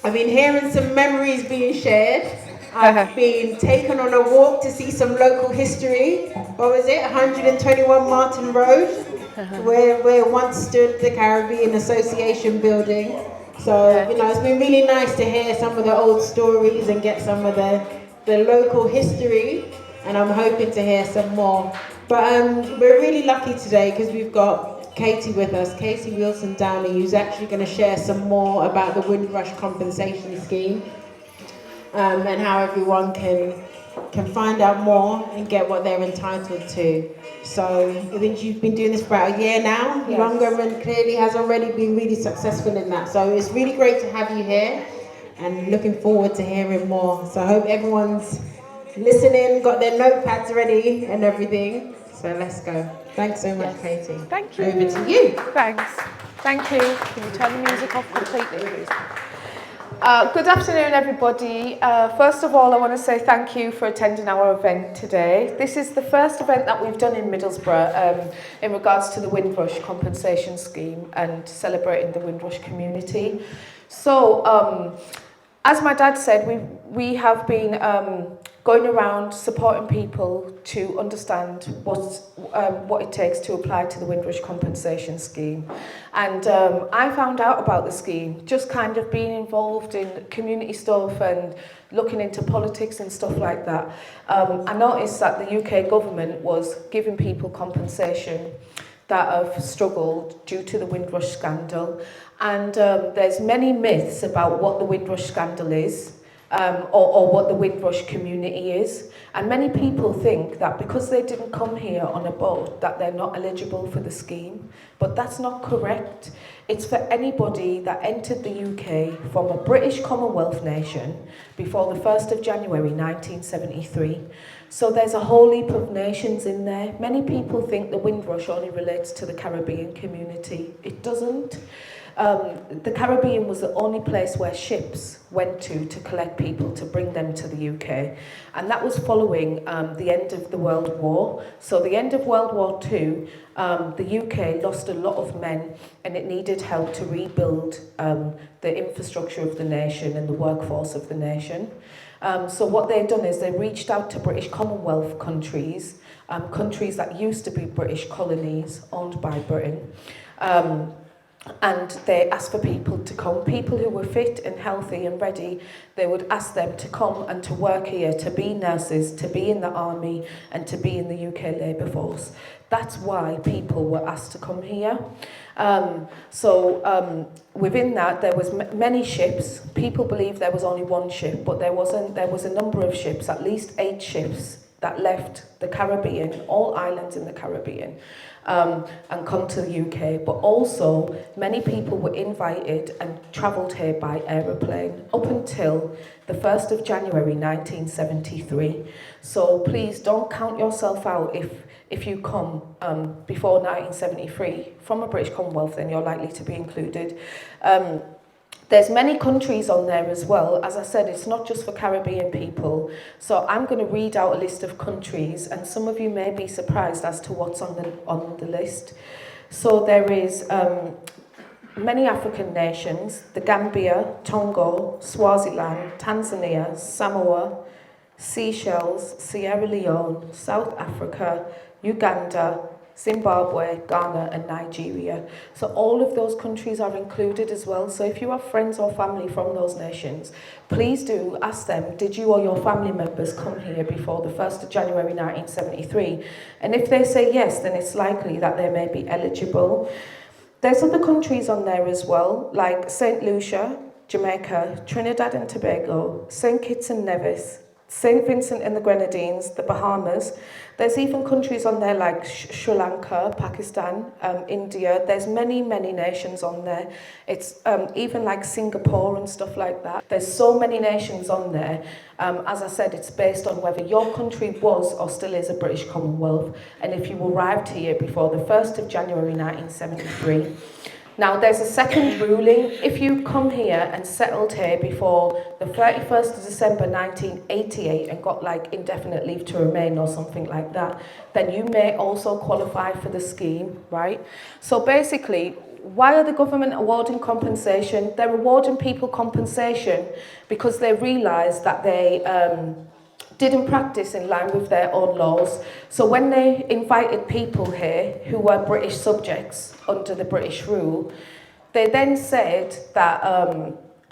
I've been hearing some memories being shared. I've been taken on a walk to see some local history. What was it? 121 Martin Road, where once stood the Caribbean Association building. So, you know, it's been really nice to hear some of the old stories and get some of the local history. And I'm hoping to hear some more. But we're really lucky today because we've got Katie with us, Katie Wilson Downey, who's actually going to share some more about the Windrush compensation scheme and how everyone can find out more and get what they're entitled to. So I think you've been doing this for about a year now. Yes. Younger and clearly has already been really successful in that. So it's really great to have you here and looking forward to hearing more. So I hope everyone's listening, got their notepads ready and everything. So let's go. Thanks so much, Katie. Thank you. Over to you. Thanks. Thank you. Can you turn the music off completely, please? Good afternoon, everybody. First of all, I want to say thank you for attending our event today. This is the first event that we've done in Middlesbrough in regards to the Windrush compensation scheme and celebrating the Windrush community. So, as my dad said, we have been going around supporting people to understand what it takes to apply to the Windrush compensation scheme. And I found out about the scheme just kind of being involved in community stuff and looking into politics and stuff like that. I noticed that the UK government was giving people compensation that have struggled due to the Windrush scandal. And there's many myths about what the Windrush scandal is, or what the Windrush community is. And many people think that because they didn't come here on a boat, that they're not eligible for the scheme. But that's not correct. It's for anybody that entered the UK from a British Commonwealth nation before the 1st of January 1973. So there's a whole heap of nations in there. Many people think the Windrush only relates to the Caribbean community. It doesn't. The Caribbean was the only place where ships went to collect people to bring them to the UK. And that was following the end of the World War. So the end of World War II, the UK lost a lot of men and it needed help to rebuild the infrastructure of the nation and the workforce of the nation. So what they've done is they reached out to British Commonwealth countries, countries that used to be British colonies owned by Britain. And they asked for people to come, people who were fit and healthy and ready. They would ask them to come and to work here, to be nurses, to be in the army and to be in the UK labour force. That's why people were asked to come here. Within that there was many ships. People believe there was only one ship, but there wasn't. There was a number of ships, at least 8 ships that left the Caribbean, all islands in the Caribbean, and come to the UK. But also, many people were invited and travelled here by aeroplane up until the 1st of January 1973. So please don't count yourself out if you come before 1973 from a British Commonwealth, then you're likely to be included. There's many countries on there as well. As I said, it's not just for Caribbean people. So I'm going to read out a list of countries, and some of you may be surprised as to what's on the list. So there is many African nations: the Gambia, Togo, Swaziland, Tanzania, Samoa, Seychelles, Sierra Leone, South Africa, Uganda, Zimbabwe, Ghana and Nigeria. So all of those countries are included as well. So if you have friends or family from those nations, please do ask them, did you or your family members come here before the 1st of January 1973? And if they say yes, then it's likely that they may be eligible. There's other countries on there as well, like St. Lucia, Jamaica, Trinidad and Tobago, St. Kitts and Nevis, St. Vincent and the Grenadines, the Bahamas. There's even countries on there like Sri Lanka, Pakistan, India. There's many, many nations on there. It's even like Singapore and stuff like that. There's so many nations on there. As I said, it's based on whether your country was or still is a British Commonwealth, and if you arrived here before the 1st of January 1973. Now, there's a second ruling. If you come here and settled here before the 31st of December 1988 and got like indefinite leave to remain or something like that, then you may also qualify for the scheme, right? So basically, why are the government awarding compensation? They're awarding people compensation because they realise that they didn't practice in line with their own laws. So when they invited people here who were British subjects under the British rule, they then said that,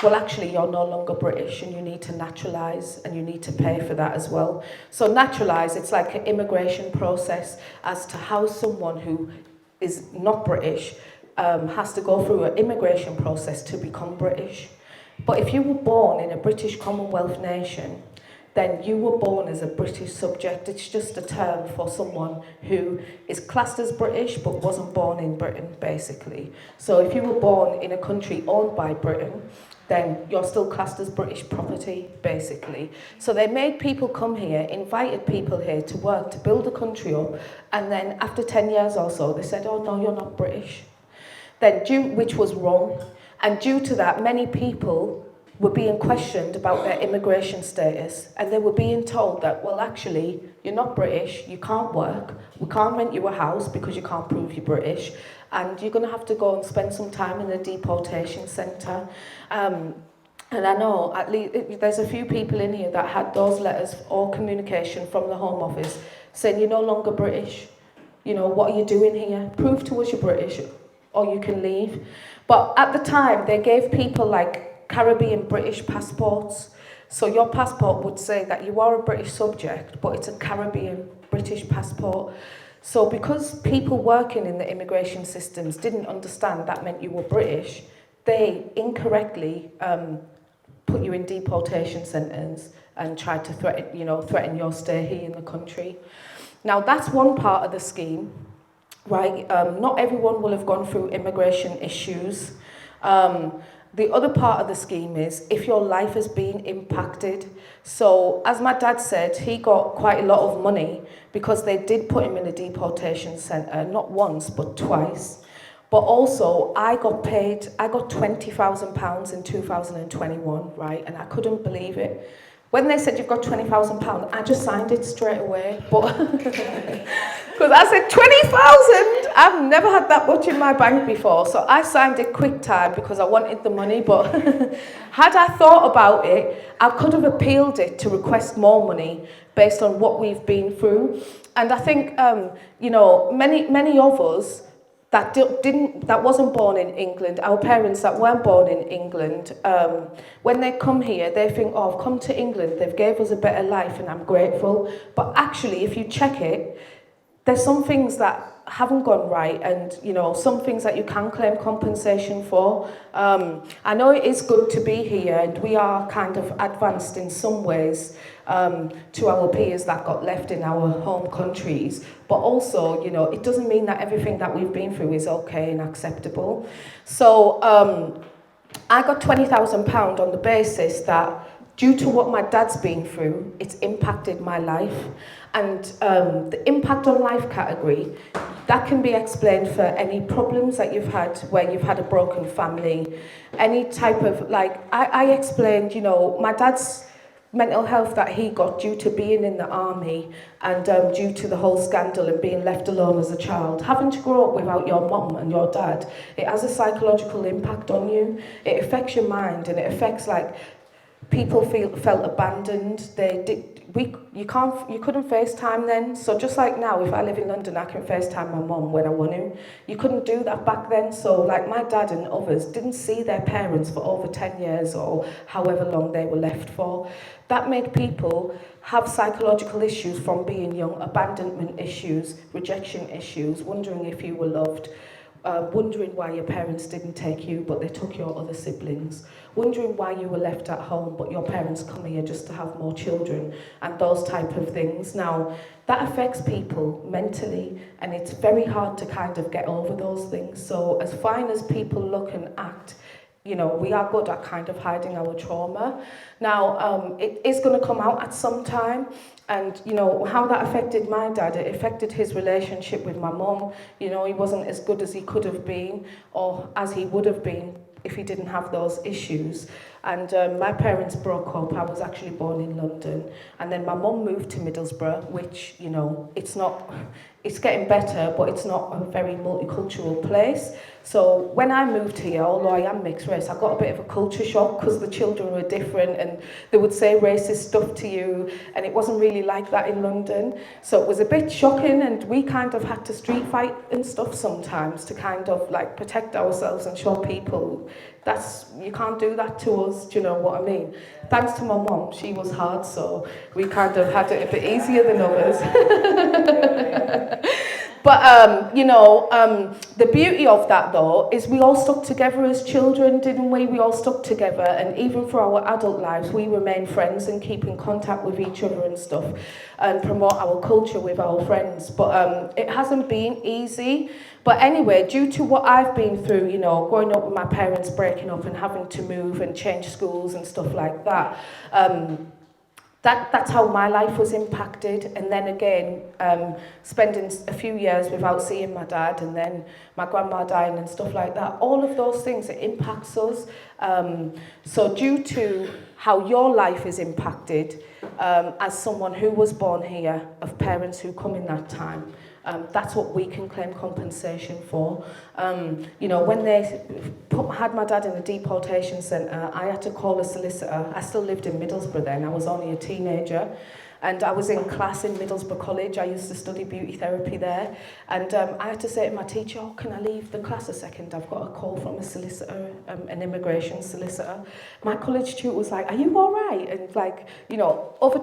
well, actually, you're no longer British and you need to naturalise and you need to pay for that as well. So naturalise, it's like an immigration process as to how someone who is not British has to go through an immigration process to become British. But if you were born in a British Commonwealth nation, then you were born as a British subject. It's just a term for someone who is classed as British but wasn't born in Britain, basically. So if you were born in a country owned by Britain, then you're still classed as British property, basically. So they made people come here, invited people here to work, to build the country up, and then after 10 years or so, they said, oh no, you're not British. Then, which was wrong, and due to that, many people were being questioned about their immigration status, and they were being told that, well, actually, you're not British, you can't work, we can't rent you a house because you can't prove you're British, and you're going to have to go and spend some time in a deportation centre. And I know at least there's a few people in here that had those letters or communication from the Home Office saying you're no longer British. You know, what are you doing here? Prove to us you're British or you can leave. But at the time, they gave people like Caribbean British passports. So your passport would say that you are a British subject, but it's a Caribbean British passport. So because people working in the immigration systems didn't understand that meant you were British, they incorrectly put you in deportation centres and tried to threaten your stay here in the country. Now that's one part of the scheme, right? Not everyone will have gone through immigration issues. The other part of the scheme is if your life has been impacted. So as my dad said, he got quite a lot of money because they did put him in a deportation centre, not once, but twice. But also, I got £20,000 in 2021, right? And I couldn't believe it. When they said you've got £20,000, I just signed it straight away. But because I said 20,000, I've never had that much in my bank before. So I signed it quick time because I wanted the money. But had I thought about it, I could have appealed it to request more money based on what we've been through. And I think, many of us that wasn't born in England, our parents that weren't born in England, when they come here, they think, oh, I've come to England, they've gave us a better life and I'm grateful. But actually, if you check it, there's some things that haven't gone right and, some things that you can claim compensation for. I know it is good to be here and we are kind of advanced in some ways to our peers that got left in our home countries. But also, it doesn't mean that everything that we've been through is okay and acceptable. So I got £20,000 on the basis that due to what my dad's been through, it's impacted my life. And the impact on life category, that can be explained for any problems that you've had, where you've had a broken family, any type of, I explained, my dad's mental health that he got due to being in the army and due to the whole scandal and being left alone as a child. Having to grow up without your mum and your dad, it has a psychological impact on you. It affects your mind and it affects, people felt abandoned. You couldn't FaceTime then. So just like now, if I live in London, I can FaceTime my mum when I want to. You couldn't do that back then. So my dad and others didn't see their parents for over 10 years or however long they were left for. That made people have psychological issues from being young, abandonment issues, rejection issues, wondering if you were loved, wondering why your parents didn't take you but they took your other siblings, wondering why you were left at home but your parents come here just to have more children, and those type of things. Now, that affects people mentally and it's very hard to kind of get over those things. So as fine as people look and act, we are good at kind of hiding our trauma. Now, it is going to come out at some time. And, how that affected my dad, it affected his relationship with my mum. He wasn't as good as he could have been or as he would have been if he didn't have those issues. And my parents broke up. I was actually born in London. And then my mum moved to Middlesbrough, which, you know, it's getting better, but it's not a very multicultural place. So when I moved here, although I am mixed race, I got a bit of a culture shock because the children were different and they would say racist stuff to you, and it wasn't really like that in London. So it was a bit shocking, and we kind of had to street fight and stuff sometimes to kind of like protect ourselves and show people you can't do that to us, do you know what I mean? Thanks to my mum, she was hard, so we kind of had it a bit easier than others. But, you know, the beauty of that, though, is we all stuck together as children, didn't we? We all stuck together, and even for our adult lives, we remain friends and keep in contact with each other and stuff, and promote our culture with our friends. But it hasn't been easy. But anyway, due to what I've been through, you know, growing up with my parents breaking up and having to move and change schools and stuff like that, that's how my life was impacted. And then again, spending a few years without seeing my dad, and then my grandma dying and stuff like that, all of those things, it impacts us. So due to how your life is impacted, as someone who was born here, of parents who come in that time, that's what we can claim compensation for. You know, when they had my dad in the deportation centre, I had to call a solicitor. I still lived in Middlesbrough then, I was only a teenager. And I was in class in Middlesbrough College. I used to study beauty therapy there. And I had to say to my teacher, oh, can I leave the class a second? I've got a call from a solicitor, an immigration solicitor. My college tutor was like, are you all right? And like, you know, other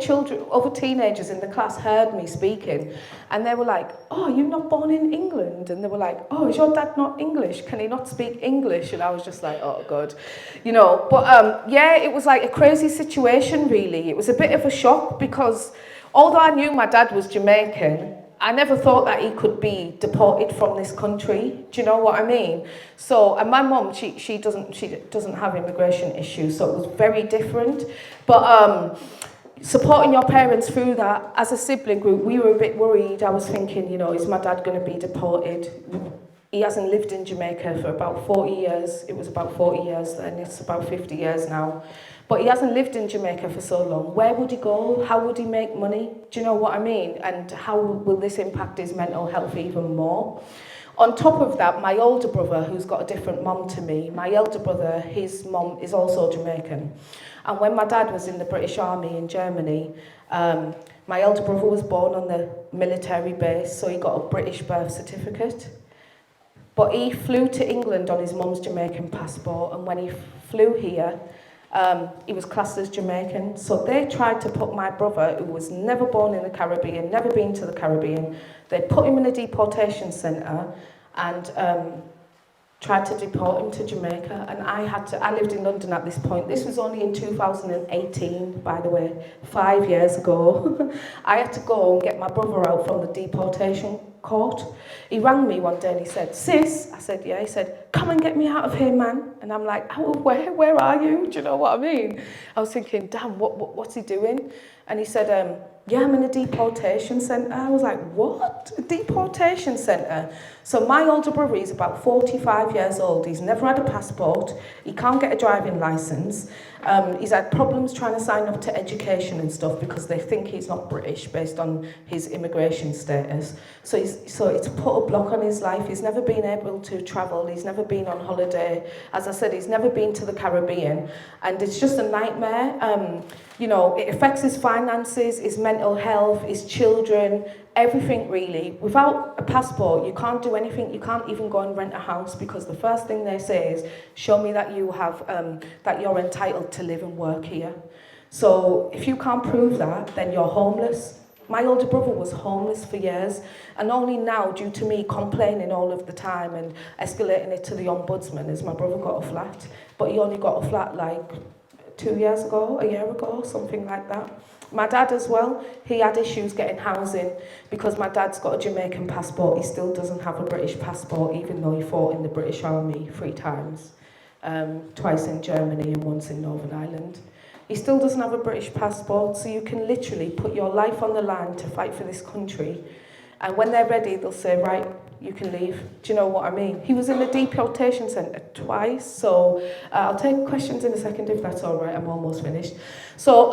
teenagers in the class heard me speaking. And they were like, oh, you're not born in England? And they were like, oh, is your dad not English? Can he not speak English? And I was just like, oh, God. You know, but yeah, it was like a crazy situation, really. It was a bit of a shock because although I knew my dad was Jamaican, I never thought that he could be deported from this country. Do you know what I mean? So, and my mum, she doesn't have immigration issues, so it was very different. But supporting your parents through that, as a sibling group, we were a bit worried. I was thinking, you know, is my dad going to be deported? He hasn't lived in Jamaica for about 40 years. It was about 40 years then, it's about 50 years now. But he hasn't lived in Jamaica for so long. Where would he go? How would he make money? Do you know what I mean? And how will this impact his mental health even more? On top of that, my older brother, who's got a different mum to me, my elder brother, his mum is also Jamaican. And when my dad was in the British Army in Germany, my elder brother was born on the military base, so he got a British birth certificate. But he flew to England on his mum's Jamaican passport, and when he flew here, he was classed as Jamaican. So they tried to put my brother, who was never born in the Caribbean, never been to the Caribbean, they put him in a deportation centre and tried to deport him to Jamaica. And I lived in London at this point. This was only in 2018, by the way, 5 years ago. I had to go and get my brother out from the deportation court. He rang me one day and he said, sis, I said, yeah, he said, come and get me out of here, man. And I'm like, oh, where are you? Do you know what I mean? I was thinking, damn, what's he doing? And he said, yeah, I'm in a deportation centre. I was like, what? A deportation centre? So my older brother is about 45 years old. He's never had a passport. He can't get a driving licence. He's had problems trying to sign up to education and stuff because they think he's not British based on his immigration status. So it's put a block on his life. He's never been able to travel. He's never been on holiday. As I said, he's never been to the Caribbean. And it's just a nightmare. You know, it affects his finances, his mental health, his children, everything really. Without a passport, you can't do anything. You can't even go and rent a house because the first thing they say is, show me that you have, that you're entitled to live and work here. So if you can't prove that, then you're homeless. My older brother was homeless for years, and only now, due to me complaining all of the time and escalating it to the ombudsman, has my brother got a flat. But he only got a flat like 2 years ago, a year ago, something like that. My dad as well, he had issues getting housing because my dad's got a Jamaican passport. He still doesn't have a British passport, even though he fought in the British Army 3 times, twice in Germany and once in Northern Ireland. He still doesn't have a British passport, so you can literally put your life on the line to fight for this country, And when they're ready, they'll say, right, you can leave. Do you know what I mean? He was in the deportation centre twice, so I'll take questions in a second if that's all right. I'm almost finished. So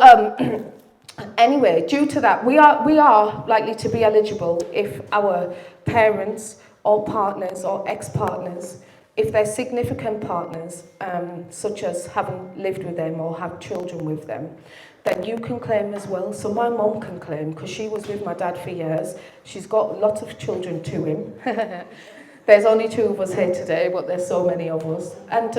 anyway, due to that, we are likely to be eligible if our parents or partners or ex-partners, if they're significant partners, such as having lived with them or have children with them, then you can claim as well. So my mum can claim because she was with my dad for years. She's got lots of children to him. There's only 2 of us here today, but there's so many of us. And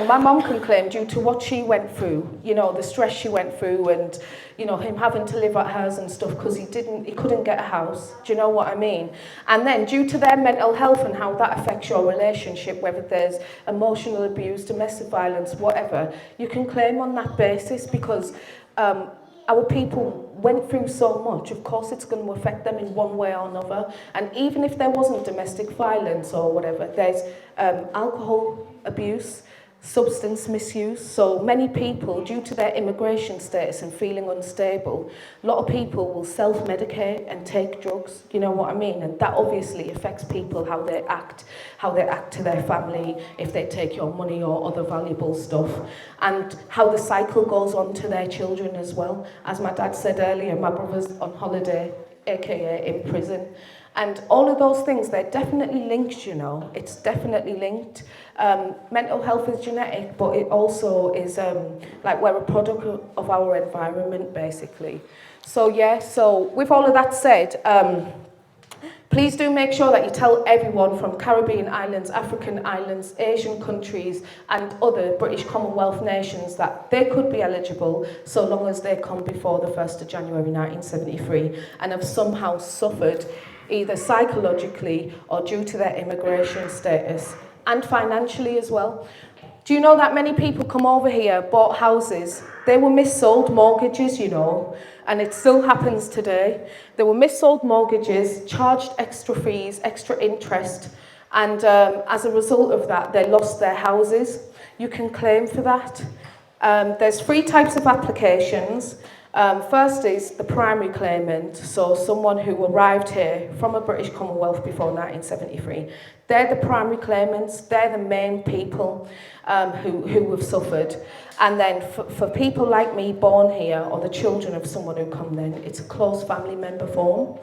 my mum can claim due to what she went through, you know, the stress she went through, and you know, him having to live at hers and stuff because he couldn't get a house. Do you know what I mean? And then due to their mental health and how that affects your relationship, whether there's emotional abuse, domestic violence, whatever, you can claim on that basis because our people went through so much. Of course it's going to affect them in one way or another. And even if there wasn't domestic violence or whatever, there's alcohol abuse, substance misuse. So many people, due to their immigration status and feeling unstable, a lot of people will self-medicate and take drugs, you know what I mean? And that obviously affects people, how they act to their family, if they take your money or other valuable stuff, and how the cycle goes on to their children as well. As my dad said earlier, my brother's on holiday, aka in prison. And all of those things, they're definitely linked, you know. It's definitely linked. Mental health is genetic, but it also is like we're a product of our environment, basically. So yeah, so with all of that said, please do make sure that you tell everyone from Caribbean islands, African islands, Asian countries, and other British Commonwealth nations that they could be eligible so long as they come before the 1st of January 1973 and have somehow suffered either psychologically or due to their immigration status, and financially as well. Do you know that many people come over here, bought houses, they were missold mortgages, you know, and it still happens today. They were missold mortgages, charged extra fees, extra interest, and as a result of that, they lost their houses. You can claim for that. There's 3 types of applications. First is the primary claimant, so someone who arrived here from a British Commonwealth before 1973. They're the primary claimants, they're the main people who have suffered. And then for people like me born here, or the children of someone who come then, it's a close family member form.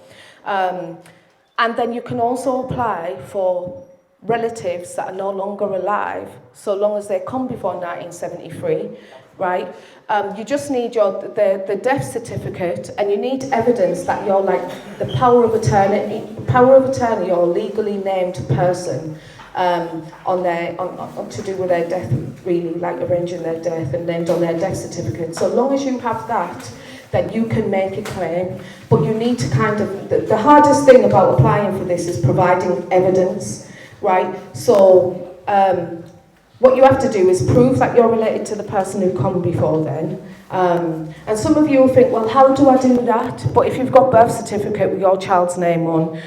And then you can also apply for relatives that are no longer alive, so long as they come before 1973, right? You just need the death certificate, and you need evidence that you're like the power of attorney or legally named person to do with their death, really, like arranging their death and named on their death certificate. So long as you have that, then you can make a claim. But you need to kind of, the hardest thing about applying for this is providing evidence, right? So what you have to do is prove that you're related to the person who come before then. And some of you will think, well, how do I do that? But if you've got birth certificate with your child's name on,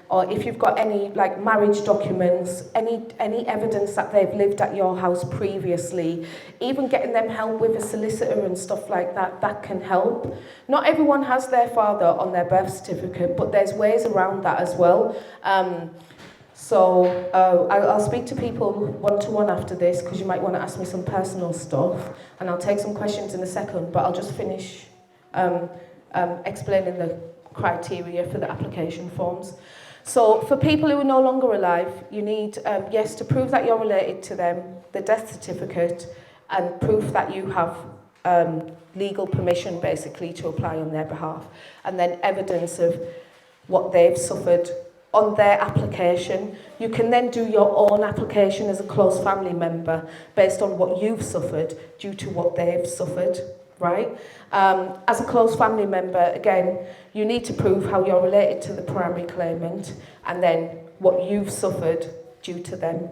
or if you've got any like marriage documents, any evidence that they've lived at your house previously, even getting them help with a solicitor and stuff like that, that can help. Not everyone has their father on their birth certificate, but there's ways around that as well. So I'll speak to people one-to-one after this, because you might want to ask me some personal stuff, and I'll take some questions in a second, but I'll just finish explaining the criteria for the application forms. So for people who are no longer alive, you need, yes, to prove that you're related to them, the death certificate, and proof that you have legal permission, basically, to apply on their behalf, and then evidence of what they've suffered on their application. You can then do your own application as a close family member based on what you've suffered due to what they've suffered, right? As a close family member, again, you need to prove how you're related to the primary claimant and then what you've suffered due to them.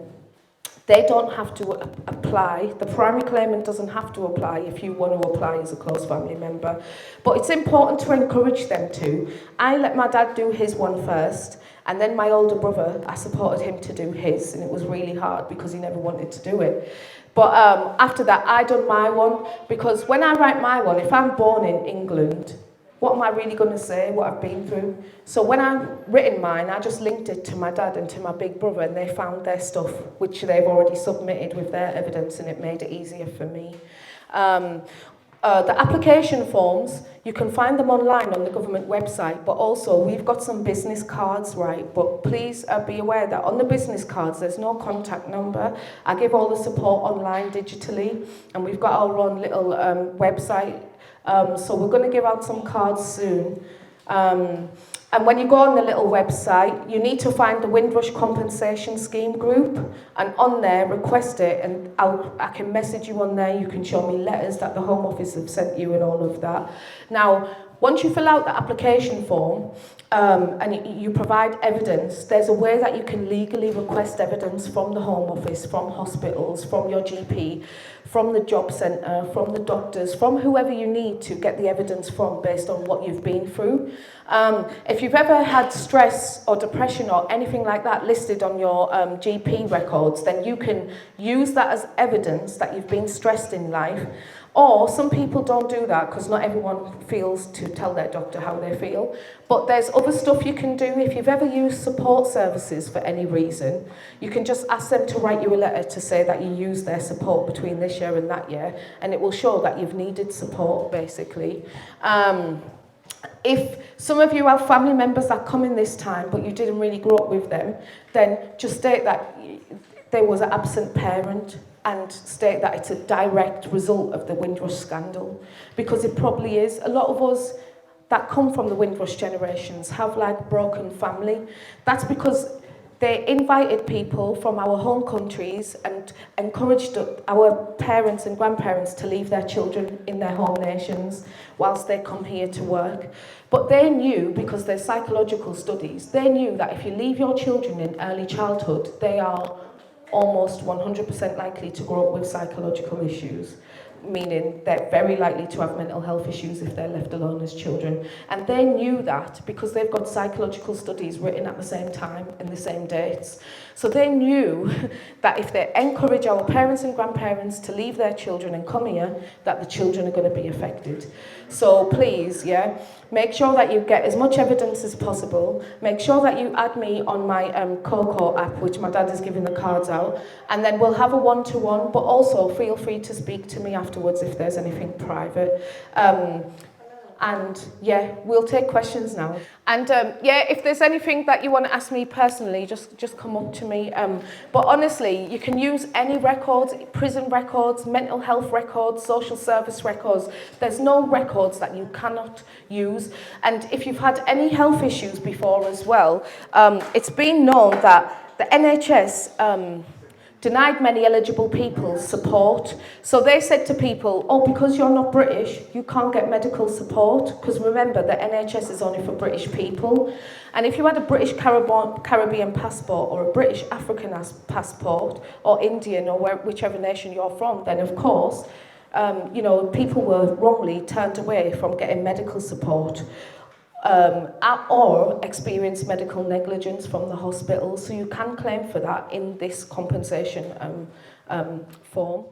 They don't have to apply. The primary claimant doesn't have to apply if you want to apply as a close family member. But it's important to encourage them to. I let my dad do his one first, and then my older brother, I supported him to do his, and it was really hard because he never wanted to do it. But after that, I done my one, because when I write my one, if I'm born in England, what am I really going to say, what I've been through? So when I've written mine, I just linked it to my dad and to my big brother, and they found their stuff, which they've already submitted with their evidence, and it made it easier for me. The application forms, you can find them online on the government website, but also we've got some business cards, right? But please be aware that on the business cards, there's no contact number. I give all the support online digitally, and we've got our own little website. So we're going to give out some cards soon. And when you go on the little website, you need to find the Windrush Compensation Scheme group, and on there, request it, and I can message you on there. You can show me letters that the Home Office have sent you and all of that. Now, once you fill out the application form and you provide evidence, there's a way that you can legally request evidence from the Home Office, from hospitals, from your GP, from the job centre, from the doctors, from whoever you need to get the evidence from based on what you've been through. If you've ever had stress or depression or anything like that listed on your GP records, then you can use that as evidence that you've been stressed in life. Or some people don't do that because not everyone feels to tell their doctor how they feel. But there's other stuff you can do. If you've ever used support services for any reason, you can just ask them to write you a letter to say that you used their support between this year and that year, and it will show that you've needed support, basically. If some of you have family members that come in this time, but you didn't really grow up with them, then just state that there was an absent parent, and state that it's a direct result of the Windrush scandal, because it probably is. A lot of us that come from the Windrush generations have like broken family. That's because they invited people from our home countries and encouraged our parents and grandparents to leave their children in their home nations whilst they come here to work. But they knew, because there's psychological studies, they knew that if you leave your children in early childhood, they are almost 100% likely to grow up with psychological issues, meaning they're very likely to have mental health issues if they're left alone as children. And they knew that because they've got psychological studies written at the same time and the same dates. So they knew that if they encourage our parents and grandparents to leave their children and come here, that the children are going to be affected. So please, make sure that you get as much evidence as possible. Make sure that you add me on my Coco app, which my dad is giving the cards out, and then we'll have a one-to-one, but also feel free to speak to me afterwards if there's anything private. And we'll take questions now. And if there's anything that you want to ask me personally, just come up to me. But honestly, you can use any records, prison records, mental health records, social service records. There's no records that you cannot use. And if you've had any health issues before as well, it's been known that the NHS denied many eligible people support. So they said to people, because you're not British, you can't get medical support, because remember, the NHS is only for British people. And if you had a British Caribbean passport or a British African passport or Indian or whichever nation you're from, then of course, people were wrongly turned away from getting medical support. Or experience medical negligence from the hospital, so you can claim for that in this compensation form.